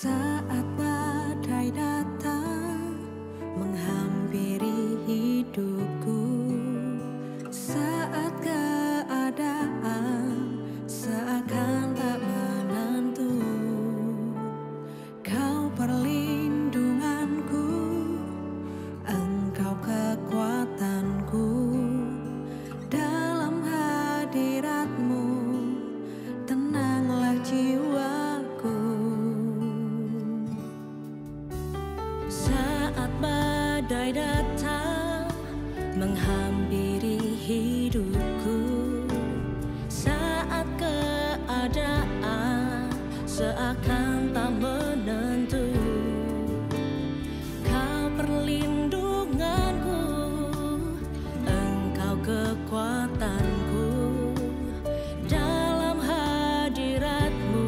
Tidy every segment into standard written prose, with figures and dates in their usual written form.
Saat badai datang menghampiri hidupku, saat keadaan seakan tak menentu, Kau perlindunganku, Engkau kekuatanku. Dalam hadirat-Mu tenanglah jiwaku. Saat badai datang menghampiri hidupku, saat keadaan seakan tak menentu, Kau perlindunganku, Engkau kekuatanku. Dalam hadirat-Mu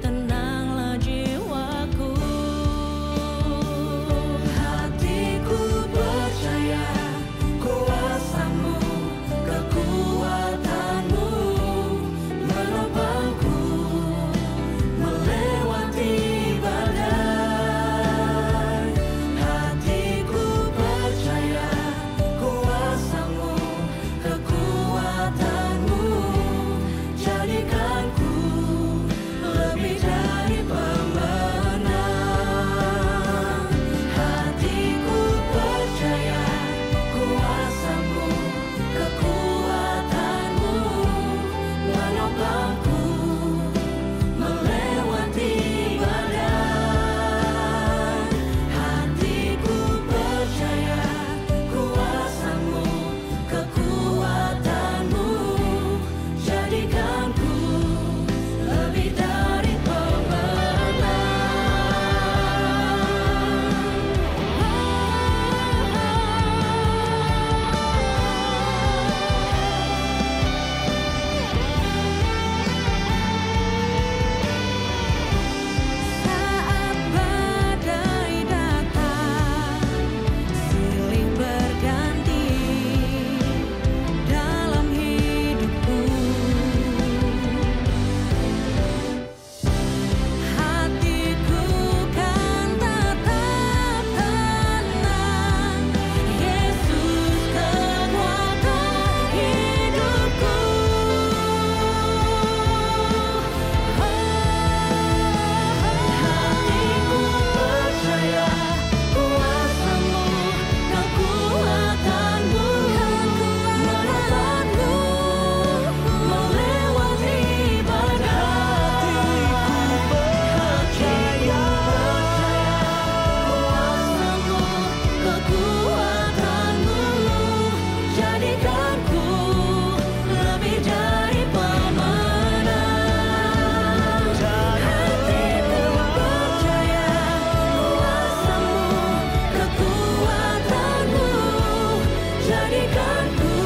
tenanglah jiwaku. Hatiku percaya kuasa-Mu, kekuatan-Mu menopangku melewati badai. Hatiku percaya kuasa-Mu, kekuatan-Mu jadikanku lebih dari pemenang. Hatiku percaya kuasa-Mu, kekuatan-Mu menopangku melewati badai. Hatiku percaya kuasa-Mu, kekuatan-Mu jadikanku lebih dari pemenang. Saat badai datang, silih berganti dalam hidupku. Hatiku kan tetap tenang, Yesus kekuatan hidupku. Hatiku percaya kuasa-Mu, kekuatan-Mu menopangku melewati badai. Hatiku percaya kuasa-Mu, kekuatan-Mu jadikanku lebih dari pemenang. Hatiku percaya kuasa-Mu, kekuatan-Mu jadikanku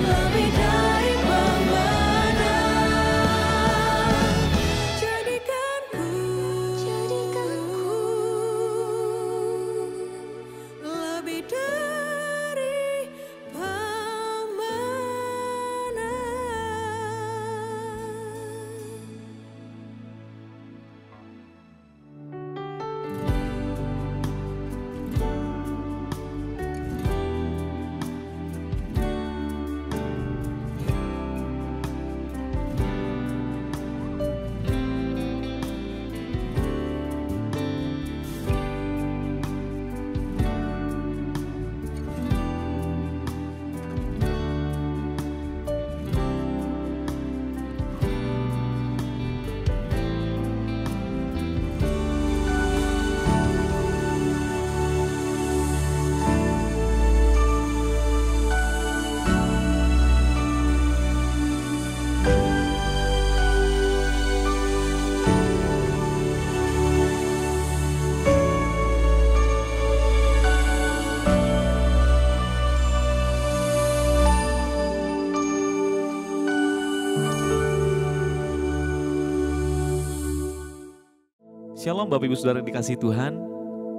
lebih dari pemenang. Jadikanku lebih dari Shalom Bapak Ibu Saudara yang dikasihi Tuhan,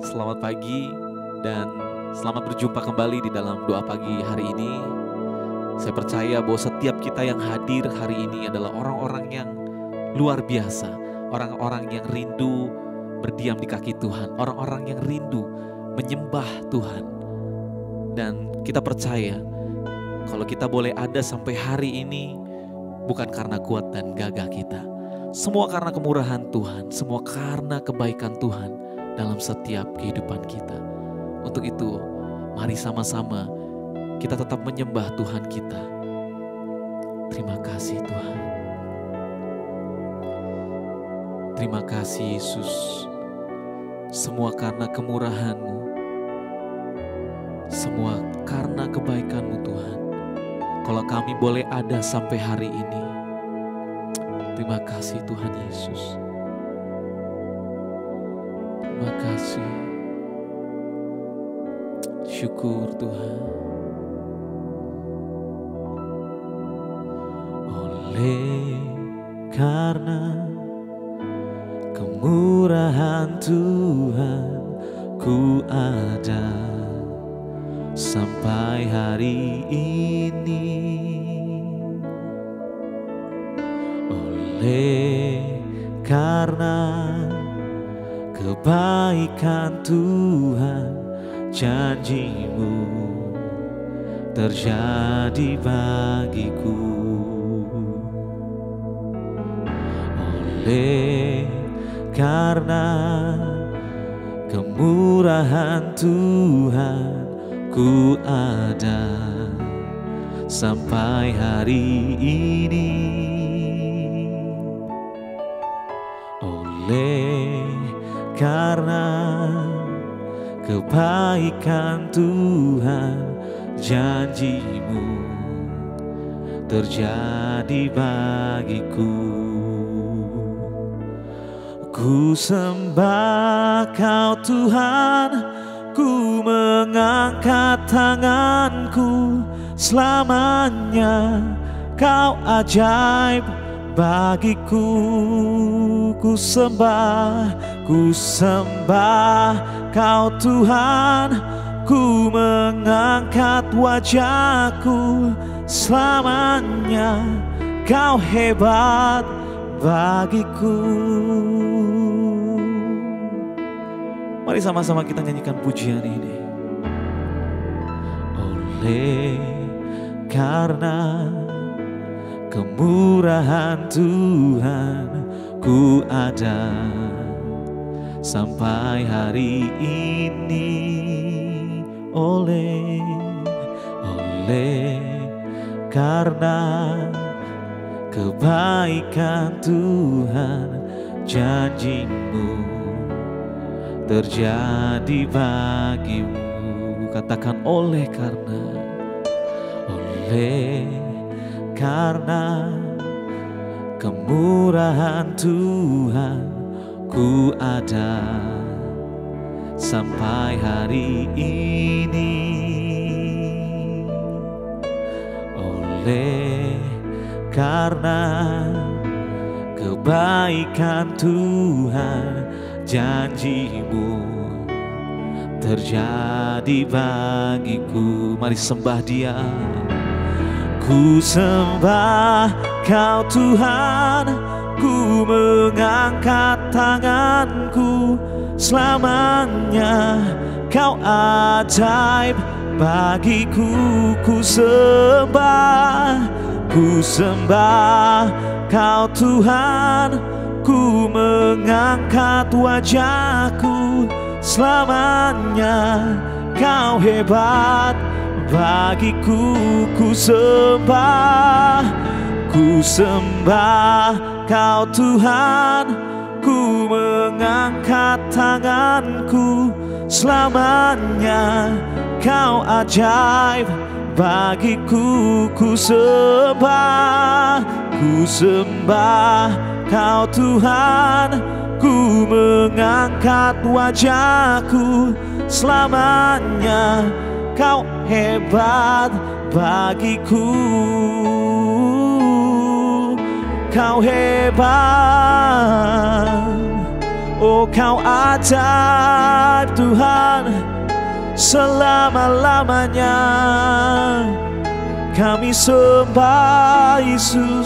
selamat pagi dan selamat berjumpa kembali di dalam doa pagi hari ini. Saya percaya bahwa setiap kita yang hadir hari ini adalah orang-orang yang luar biasa, orang-orang yang rindu berdiam di kaki Tuhan, orang-orang yang rindu menyembah Tuhan. Dan kita percaya kalau kita boleh ada sampai hari ini bukan karena kuat dan gagah kita. Semua karena kemurahan Tuhan, semua karena kebaikan Tuhan dalam setiap kehidupan kita. Untuk itu, mari sama-sama kita tetap menyembah Tuhan kita. Terima kasih Tuhan. Terima kasih Yesus. Semua karena kemurahan-Mu. Semua karena kebaikan-Mu Tuhan. Kalau kami boleh ada sampai hari ini. Terima kasih Tuhan Yesus. Terima kasih. Syukur Tuhan. Oleh karena kemurahan Tuhan, ku ada sampai hari ini. Oleh karena kebaikan Tuhan, janji-Mu terjadi bagiku. Oleh karena kemurahan Tuhan, ku ada sampai hari ini. Oleh karena kebaikan Tuhan, janji-Mu terjadi bagiku. Ku sembah Kau Tuhan, ku mengangkat tanganku, selamanya Kau ajaib bagiku. Ku sembah Kau Tuhan, ku mengangkat wajahku, selamanya Kau hebat bagiku. Mari sama-sama kita nyanyikan pujian ini. Oleh karena kemurahan Tuhan, ku ada sampai hari ini. Oleh karena kebaikan Tuhan, janji-Mu terjadi bagimu. Katakan oleh karena kemurahan Tuhan, ku ada sampai hari ini. Oleh karena kebaikan Tuhan, janji-Mu terjadi bagiku. Mari sembah Dia. Ku sembah Kau Tuhan, ku mengangkat tanganku, selamanya Kau ajaib bagiku. Ku sembah Kau Tuhan, ku mengangkat wajahku, selamanya Kau hebat bagiku. Ku sembah Kau Tuhan, ku mengangkat tanganku, selamanya Kau ajaib bagiku. Ku sembah Kau Tuhan, ku mengangkat wajahku, selamanya Kau hebat bagiku. Kau hebat, oh Kau ajaib Tuhan, selama-lamanya kami sembah Yesus.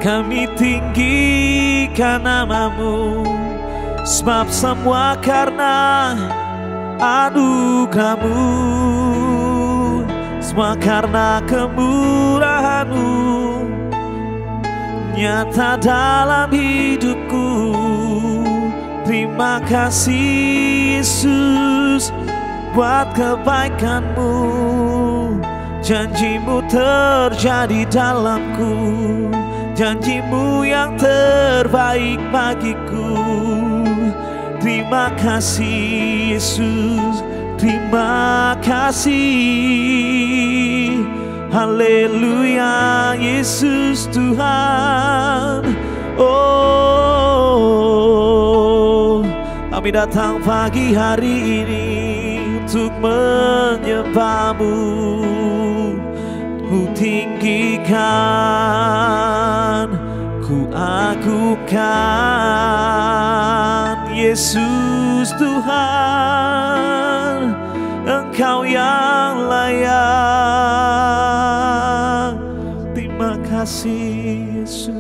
Kami tinggikan nama-Mu, sebab semua karena anugerah-Mu, semua karena kemurahan-Mu nyata dalam hidupku. Terima kasih Yesus buat kebaikan-Mu, janji-Mu terjadi dalamku, janji-Mu yang terbaik bagiku. Terima kasih Yesus, terima kasih. Haleluya Yesus Tuhan. Oh, kami datang pagi hari ini untuk menyembah-Mu. Ku tinggikan, ku agungkan Yesus Tuhan, Engkau yang layak. Terima kasih Yesus,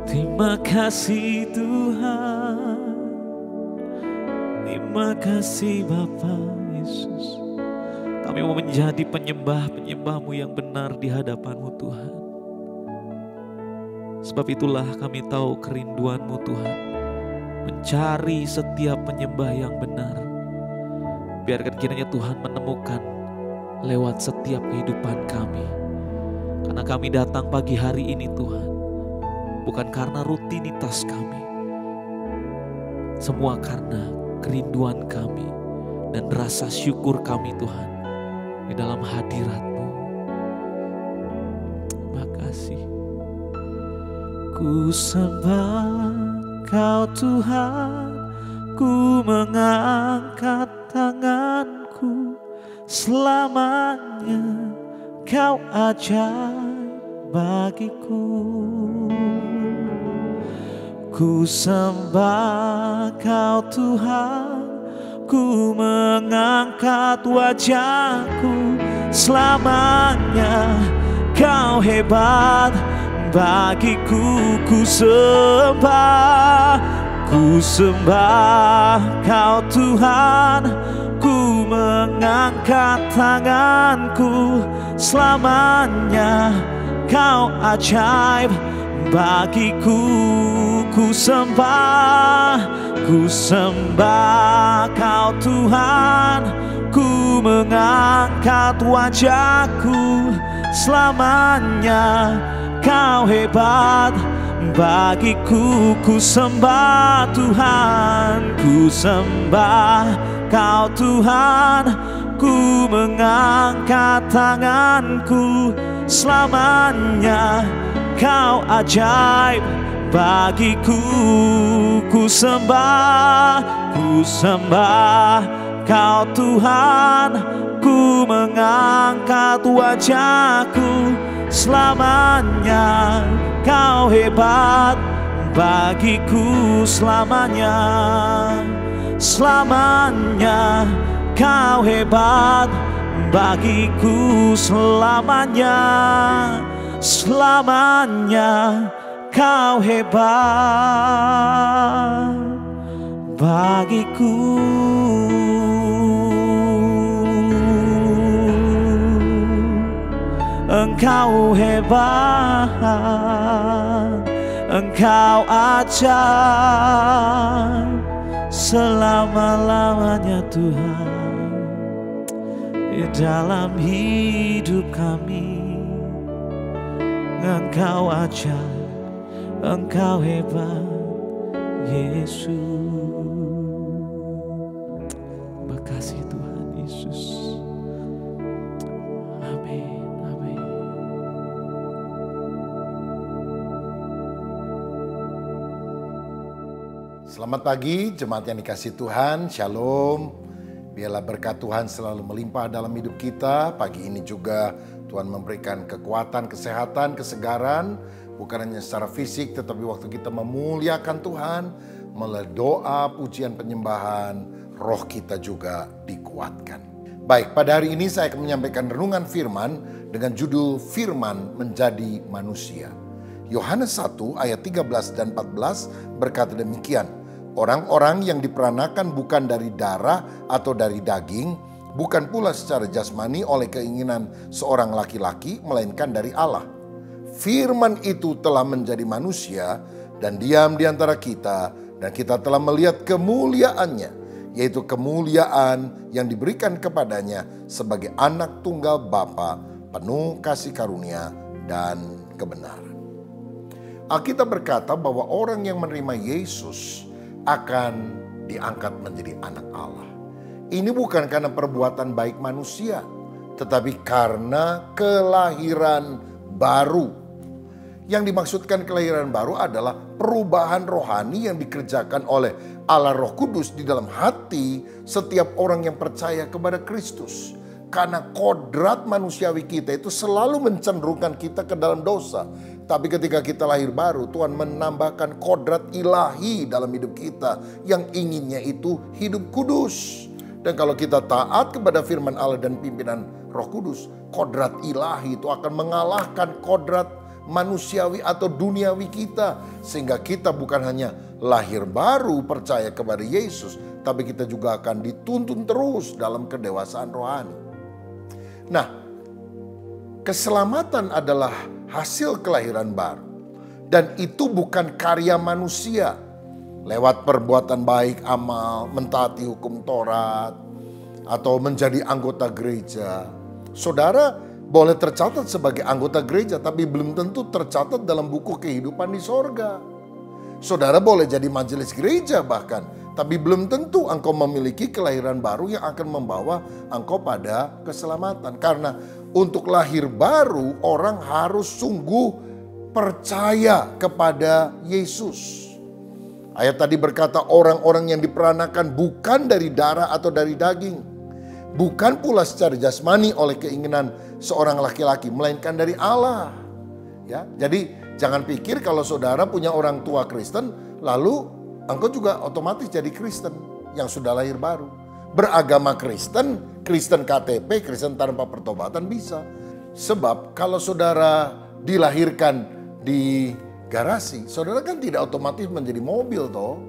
terima kasih Tuhan, terima kasih Bapa Yesus. Kami mau menjadi penyembah-penyembah-Mu yang benar di hadapan-Mu Tuhan. Sebab itulah kami tahu kerinduan-Mu Tuhan, mencari setiap penyembah yang benar. Biarkan kiranya Tuhan menemukan lewat setiap kehidupan kami. Karena kami datang pagi hari ini Tuhan, bukan karena rutinitas kami, semua karena kerinduan kami dan rasa syukur kami Tuhan di dalam hadirat-Mu. Terima kasih. Ku sembah Kau Tuhan, ku mengangkat tanganku, selamanya Kau ajaib bagiku. Ku sembah Kau Tuhan, ku mengangkat wajahku, selamanya Kau hebat bagiku. Ku sembah Kau Tuhan, ku mengangkat tanganku, selamanya Kau ajaib bagiku. Ku sembah Kau Tuhan, ku mengangkat wajahku, selamanya Kau hebat bagiku. Ku sembah Tuhan, ku sembah Kau Tuhan, ku mengangkat tanganku, selamanya Kau ajaib bagiku. Ku sembah Kau Tuhan, ku mengangkat wajahku, selamanya Kau hebat bagiku. Selamanya Kau hebat bagiku. Selamanya Kau hebat bagiku. Engkau hebat, Engkau ajaib selama-lamanya Tuhan di dalam hidup kami. Engkau ajaib, Engkau hebat Yesus. Terima kasih Tuhan Yesus. Amin. Selamat pagi jemaat yang dikasihi Tuhan, Shalom. Biarlah berkat Tuhan selalu melimpah dalam hidup kita. Pagi ini juga Tuhan memberikan kekuatan, kesehatan, kesegaran. Bukan hanya secara fisik, tetapi waktu kita memuliakan Tuhan, melalui doa, pujian, penyembahan, roh kita juga dikuatkan. Baik, pada hari ini saya akan menyampaikan renungan firman dengan judul Firman Menjadi Manusia. Yohanes 1 ayat 13 dan 14 berkata demikian, orang-orang yang diperanakan bukan dari darah atau dari daging, bukan pula secara jasmani oleh keinginan seorang laki-laki, melainkan dari Allah. Firman itu telah menjadi manusia dan diam di antara kita, dan kita telah melihat kemuliaannya, yaitu kemuliaan yang diberikan kepadanya sebagai anak tunggal Bapa, penuh kasih karunia dan kebenaran. Alkitab berkata bahwa orang yang menerima Yesus akan diangkat menjadi anak Allah. Ini bukan karena perbuatan baik manusia, tetapi karena kelahiran baru. Yang dimaksudkan kelahiran baru adalah perubahan rohani yang dikerjakan oleh Allah Roh Kudus di dalam hati setiap orang yang percaya kepada Kristus. Karena kodrat manusiawi kita itu selalu mencenderungkan kita ke dalam dosa. Tapi ketika kita lahir baru, Tuhan menambahkan kodrat ilahi dalam hidup kita yang inginnya itu hidup kudus. Dan kalau kita taat kepada firman Allah dan pimpinan Roh Kudus, kodrat ilahi itu akan mengalahkan kodrat manusiawi atau duniawi kita, sehingga kita bukan hanya lahir baru percaya kepada Yesus, tapi kita juga akan dituntun terus dalam kedewasaan rohani. Nah, keselamatan adalah hasil kelahiran baru, dan itu bukan karya manusia lewat perbuatan baik, amal, mentaati hukum Taurat, atau menjadi anggota gereja. Saudara boleh tercatat sebagai anggota gereja, tapi belum tentu tercatat dalam buku kehidupan di sorga. Saudara boleh jadi majelis gereja bahkan, tapi belum tentu engkau memiliki kelahiran baru yang akan membawa engkau pada keselamatan. Karena untuk lahir baru, orang harus sungguh percaya kepada Yesus. Ayat tadi berkata orang-orang yang diperanakan bukan dari darah atau dari daging, bukan pula secara jasmani oleh keinginan seorang laki-laki, melainkan dari Allah. Ya, jadi jangan pikir kalau saudara punya orang tua Kristen, lalu engkau juga otomatis jadi Kristen yang sudah lahir baru. Beragama Kristen, Kristen KTP, Kristen tanpa pertobatan bisa. Sebab kalau saudara dilahirkan di garasi, saudara kan tidak otomatis menjadi mobil toh.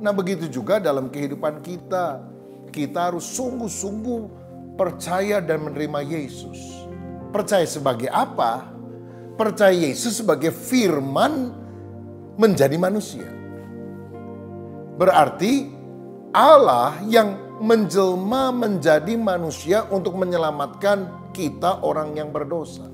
Nah begitu juga dalam kehidupan kita. Kita harus sungguh-sungguh percaya dan menerima Yesus. Percaya sebagai apa? Percaya Yesus sebagai firman menjadi manusia. Berarti Allah yang menjelma menjadi manusia untuk menyelamatkan kita orang yang berdosa.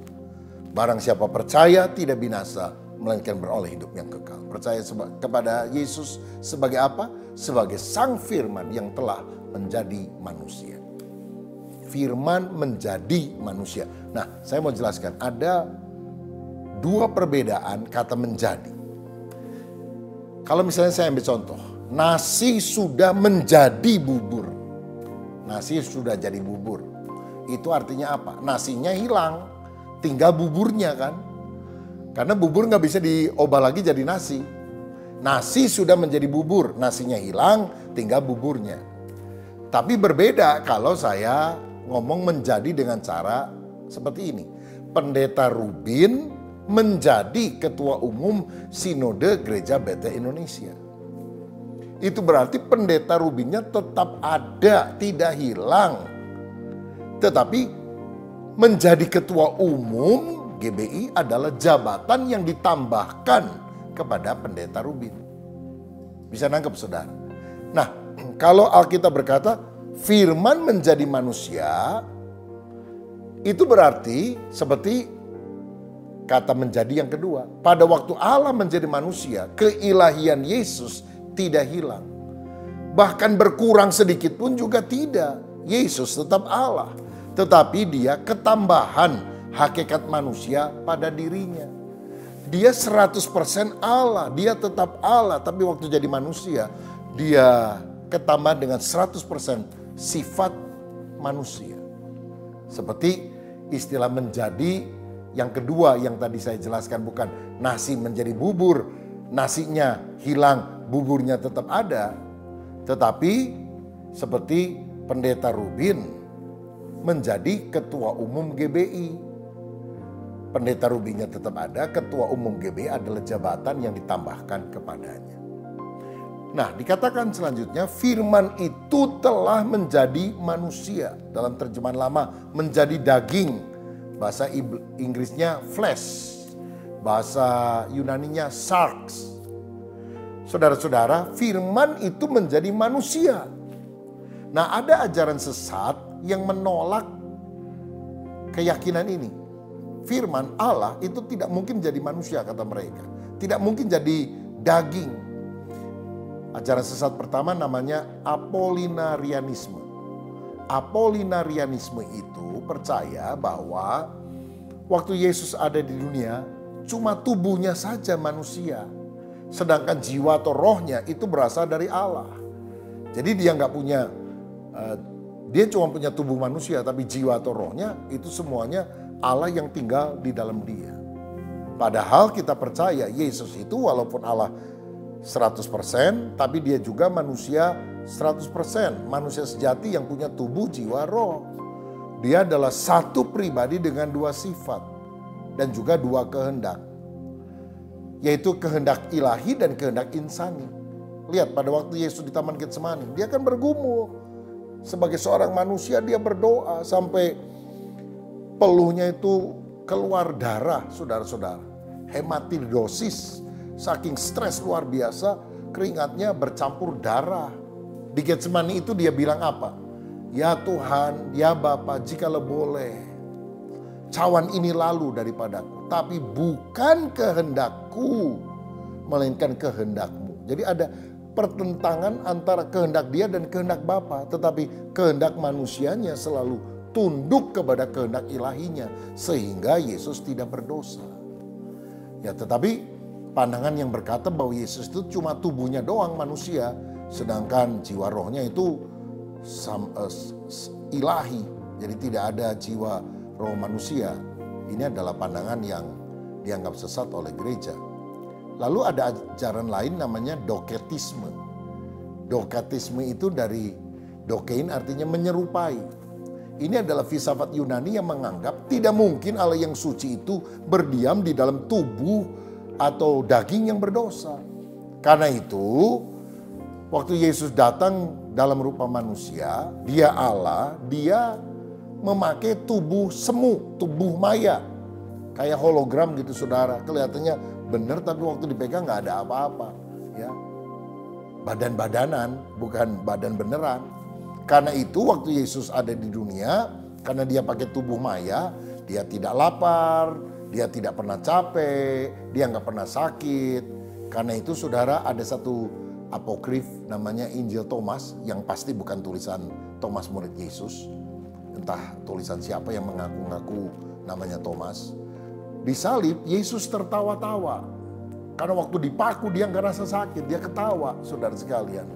Barang siapa percaya tidak binasa, melainkan beroleh hidup yang kekal. Percaya kepada Yesus sebagai apa? Sebagai sang firman yang telah menjadi manusia. Firman menjadi manusia. Nah, saya mau jelaskan ada dua perbedaan kata menjadi. Kalau misalnya saya ambil contoh, nasi sudah menjadi bubur. Nasi sudah jadi bubur. Itu artinya apa? Nasinya hilang, tinggal buburnya kan. Karena bubur nggak bisa diubah lagi jadi nasi. Nasi sudah menjadi bubur, nasinya hilang, tinggal buburnya. Tapi berbeda kalau saya ngomong menjadi dengan cara seperti ini. Pendeta Rubin menjadi ketua umum Sinode Gereja Bethel Indonesia. Itu berarti pendeta Rubinnya tetap ada, tidak hilang. Tetapi menjadi ketua umum GBI adalah jabatan yang ditambahkan kepada pendeta Rubin. Bisa nangkep saudara? Nah, kalau Alkitab berkata firman menjadi manusia, itu berarti seperti kata menjadi yang kedua. Pada waktu Allah menjadi manusia, keilahian Yesus tidak hilang. Bahkan berkurang sedikit pun juga tidak. Yesus tetap Allah. Tetapi dia ketambahan hakikat manusia pada dirinya. Dia 100% Allah, dia tetap Allah. Tapi waktu jadi manusia, dia ketambahan dengan 100% sifat manusia. Seperti istilah menjadi yang kedua yang tadi saya jelaskan, bukan nasi menjadi bubur, nasinya hilang, buburnya tetap ada. Tetapi seperti pendeta Rubin menjadi ketua umum GBI. Pendeta Rubinya tetap ada, ketua umum GBI adalah jabatan yang ditambahkan kepadanya. Nah, dikatakan selanjutnya, firman itu telah menjadi manusia. Dalam terjemahan lama, menjadi daging. Bahasa Inggrisnya flesh. Bahasa Yunaninya sarx. Saudara-saudara, firman itu menjadi manusia. Nah, ada ajaran sesat yang menolak keyakinan ini. Firman Allah itu tidak mungkin jadi manusia, kata mereka. Tidak mungkin jadi daging. Ajaran sesat pertama namanya Apollinarianisme. Apollinarianisme itu percaya bahwa waktu Yesus ada di dunia, cuma tubuhnya saja manusia. Sedangkan jiwa atau rohnya itu berasal dari Allah. Jadi dia nggak punya, dia cuma punya tubuh manusia, tapi jiwa atau rohnya itu semuanya Allah yang tinggal di dalam dia. Padahal kita percaya Yesus itu walaupun Allah 100%, tapi dia juga manusia 100%. Manusia sejati yang punya tubuh, jiwa, roh. Dia adalah satu pribadi dengan dua sifat dan juga dua kehendak. Yaitu kehendak ilahi dan kehendak insani. Lihat pada waktu Yesus di Taman Getsemani, dia kan bergumul. Sebagai seorang manusia dia berdoa sampai peluhnya itu keluar darah, saudara-saudara. Hematidosis, saking stres luar biasa, keringatnya bercampur darah. Di Getsemani itu dia bilang apa? Ya Tuhan, ya Bapa, jikalau boleh, cawan ini lalu daripadaku. Tapi bukan kehendakku, melainkan kehendakmu. Jadi ada pertentangan antara kehendak dia dan kehendak Bapa. Tetapi kehendak manusianya selalu tunduk kepada kehendak ilahinya. Sehingga Yesus tidak berdosa. Ya, tetapi pandangan yang berkata bahwa Yesus itu cuma tubuhnya doang manusia. Sedangkan jiwa rohnya itu ilahi. Jadi tidak ada jiwa roh manusia. Ini adalah pandangan yang dianggap sesat oleh gereja. Lalu ada ajaran lain namanya doketisme. Doketisme itu dari dokein artinya menyerupai. Ini adalah filsafat Yunani yang menganggap tidak mungkin Allah yang suci itu berdiam di dalam tubuh atau daging yang berdosa. Karena itu, waktu Yesus datang dalam rupa manusia, dia Allah, dia memakai tubuh semu, tubuh maya. Kayak hologram gitu saudara. Kelihatannya benar tapi waktu dipegang gak ada apa-apa. Ya. Badan-badanan, bukan badan beneran. Karena itu waktu Yesus ada di dunia, karena dia pakai tubuh maya, dia tidak lapar, dia tidak pernah capek, dia gak pernah sakit. Karena itu saudara ada satu apokrif namanya Injil Thomas yang pasti bukan tulisan Thomas murid Yesus. Entah tulisan siapa yang mengaku-ngaku namanya Thomas. Di salib Yesus tertawa-tawa. Karena waktu dipaku dia nggak rasa sakit, dia ketawa, saudara sekalian.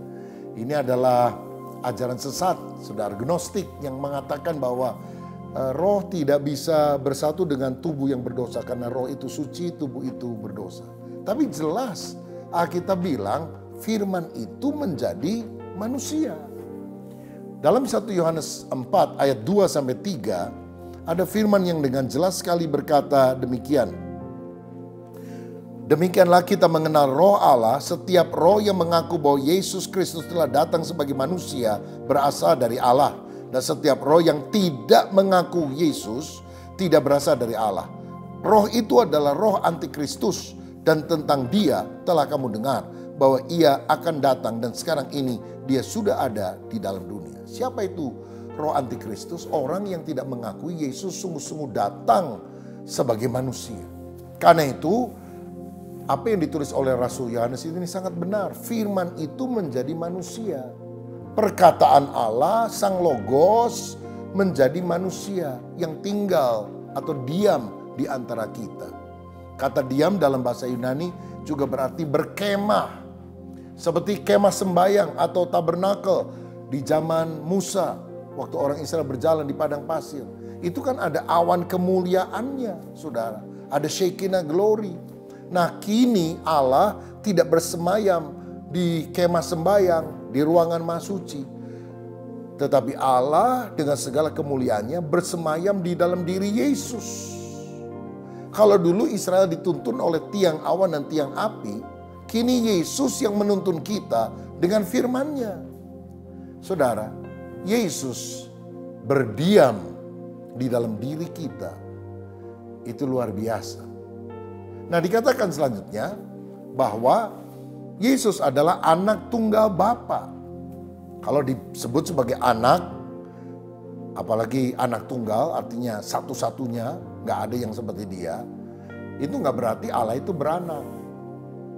Ini adalah ajaran sesat, saudara gnostik yang mengatakan bahwa roh tidak bisa bersatu dengan tubuh yang berdosa karena roh itu suci, tubuh itu berdosa. Tapi jelas Alkitab bilang firman itu menjadi manusia. Dalam 1 Yohanes 4 ayat 2-3 ada firman yang dengan jelas sekali berkata demikian. Demikianlah kita mengenal roh Allah, setiap roh yang mengaku bahwa Yesus Kristus telah datang sebagai manusia berasal dari Allah. Dan setiap roh yang tidak mengaku Yesus tidak berasal dari Allah. Roh itu adalah roh antikristus dan tentang dia telah kamu dengar bahwa ia akan datang dan sekarang ini dia sudah ada di dalam dunia. Siapa itu roh antikristus? Orang yang tidak mengakui Yesus sungguh-sungguh datang sebagai manusia. Karena itu apa yang ditulis oleh Rasul Yohanes ini sangat benar. Firman itu menjadi manusia. Perkataan Allah, Sang Logos menjadi manusia yang tinggal atau diam di antara kita. Kata diam dalam bahasa Yunani juga berarti berkemah. Seperti kemah sembayang atau tabernakel di zaman Musa. Waktu orang Israel berjalan di padang pasir. Itu kan ada awan kemuliaannya, saudara. Ada Shekinah glory. Nah kini Allah tidak bersemayam di kemah sembayang, di ruangan maha suci. Tetapi Allah dengan segala kemuliaannya bersemayam di dalam diri Yesus. Kalau dulu Israel dituntun oleh tiang awan dan tiang api, kini Yesus yang menuntun kita dengan firman-Nya. Saudara, Yesus berdiam di dalam diri kita. Itu luar biasa. Nah, dikatakan selanjutnya bahwa Yesus adalah anak tunggal Bapa. Kalau disebut sebagai anak, apalagi anak tunggal artinya satu-satunya, gak ada yang seperti dia. Itu gak berarti Allah itu beranak.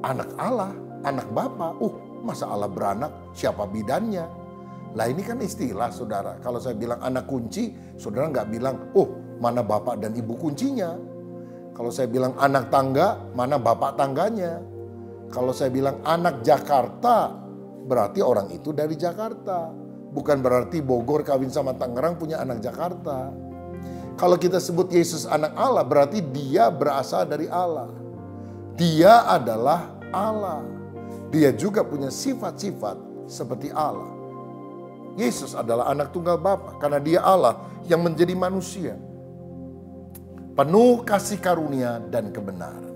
Anak Allah, anak Bapa. Masa Allah beranak, siapa bidannya? Lah ini kan istilah saudara. Kalau saya bilang anak kunci, saudara gak bilang, mana bapak dan ibu kuncinya. Kalau saya bilang anak tangga, mana bapak tangganya. Kalau saya bilang anak Jakarta, berarti orang itu dari Jakarta. Bukan berarti Bogor kawin sama Tangerang punya anak Jakarta. Kalau kita sebut Yesus anak Allah, berarti dia berasal dari Allah. Dia adalah Allah. Dia juga punya sifat-sifat seperti Allah. Yesus adalah anak tunggal Bapa karena dia Allah yang menjadi manusia. Penuh kasih karunia dan kebenaran.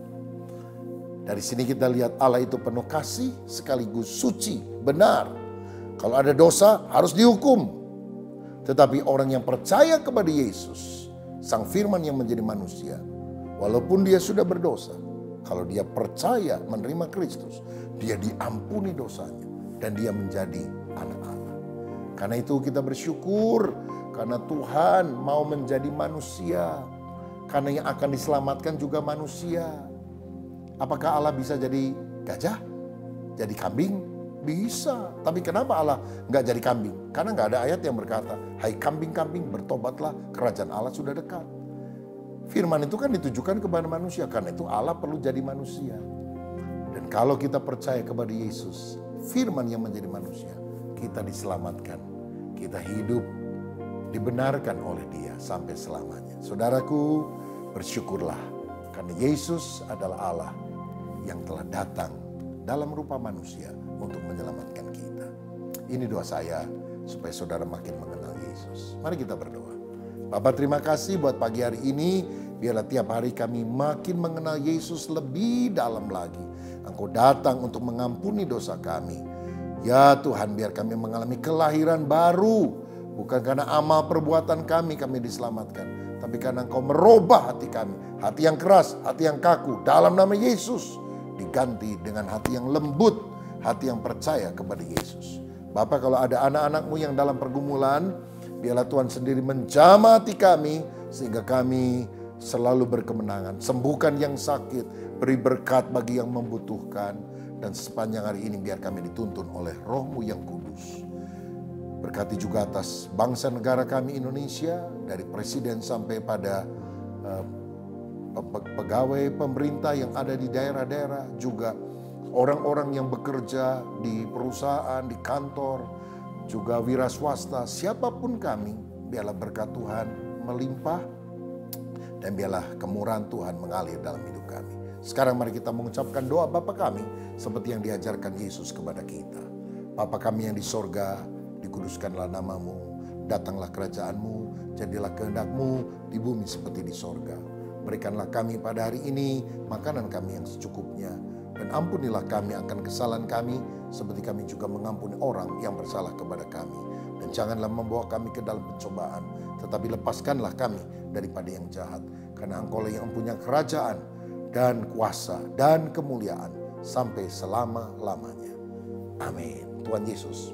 Dari sini kita lihat Allah itu penuh kasih sekaligus suci, benar. Kalau ada dosa harus dihukum. Tetapi orang yang percaya kepada Yesus, Sang Firman yang menjadi manusia, walaupun dia sudah berdosa, kalau dia percaya menerima Kristus, dia diampuni dosanya dan dia menjadi anak Allah. Karena itu kita bersyukur karena Tuhan mau menjadi manusia. Karena yang akan diselamatkan juga manusia. Apakah Allah bisa jadi gajah? Jadi kambing? Bisa. Tapi kenapa Allah nggak jadi kambing? Karena nggak ada ayat yang berkata, hai kambing-kambing bertobatlah, kerajaan Allah sudah dekat. Firman itu kan ditujukan kepada manusia. Karena itu Allah perlu jadi manusia. Dan kalau kita percaya kepada Yesus, firman yang menjadi manusia, kita diselamatkan. Kita hidup dibenarkan oleh Dia sampai selamanya. Saudaraku, bersyukurlah karena Yesus adalah Allah yang telah datang dalam rupa manusia untuk menyelamatkan kita. Ini doa saya supaya saudara makin mengenal Yesus. Mari kita berdoa. Bapa, terima kasih buat pagi hari ini. Biarlah tiap hari kami makin mengenal Yesus lebih dalam lagi. Engkau datang untuk mengampuni dosa kami. Ya Tuhan, biar kami mengalami kelahiran baru. Bukan karena amal perbuatan kami diselamatkan. Tapi karena Engkau merubah hati kami. Hati yang keras, hati yang kaku. Dalam nama Yesus. Diganti dengan hati yang lembut. Hati yang percaya kepada Yesus. Bapak, kalau ada anak-anak-Mu yang dalam pergumulan, biarlah Tuhan sendiri menjamah hati kami. Sehingga kami selalu berkemenangan. Sembuhkan yang sakit. Beri berkat bagi yang membutuhkan. Dan sepanjang hari ini biar kami dituntun oleh Roh-Mu yang kudus. Berkati juga atas bangsa negara kami Indonesia, dari presiden sampai pada pegawai pemerintah yang ada di daerah-daerah, juga orang-orang yang bekerja di perusahaan, di kantor, juga wira swasta, siapapun kami, biarlah berkat Tuhan melimpah dan biarlah kemurahan Tuhan mengalir dalam hidup kami. Sekarang mari kita mengucapkan doa Bapa kami seperti yang diajarkan Yesus kepada kita. Bapa kami yang di sorga, dikuduskanlah namamu, datanglah kerajaan-Mu, jadilah kehendak-Mu di bumi seperti di sorga. Berikanlah kami pada hari ini makanan kami yang secukupnya. Dan ampunilah kami akan kesalahan kami seperti kami juga mengampuni orang yang bersalah kepada kami. Dan janganlah membawa kami ke dalam pencobaan, tetapi lepaskanlah kami daripada yang jahat. Karena Engkau yang punya kerajaan dan kuasa dan kemuliaan sampai selama-lamanya. Amin. Tuhan Yesus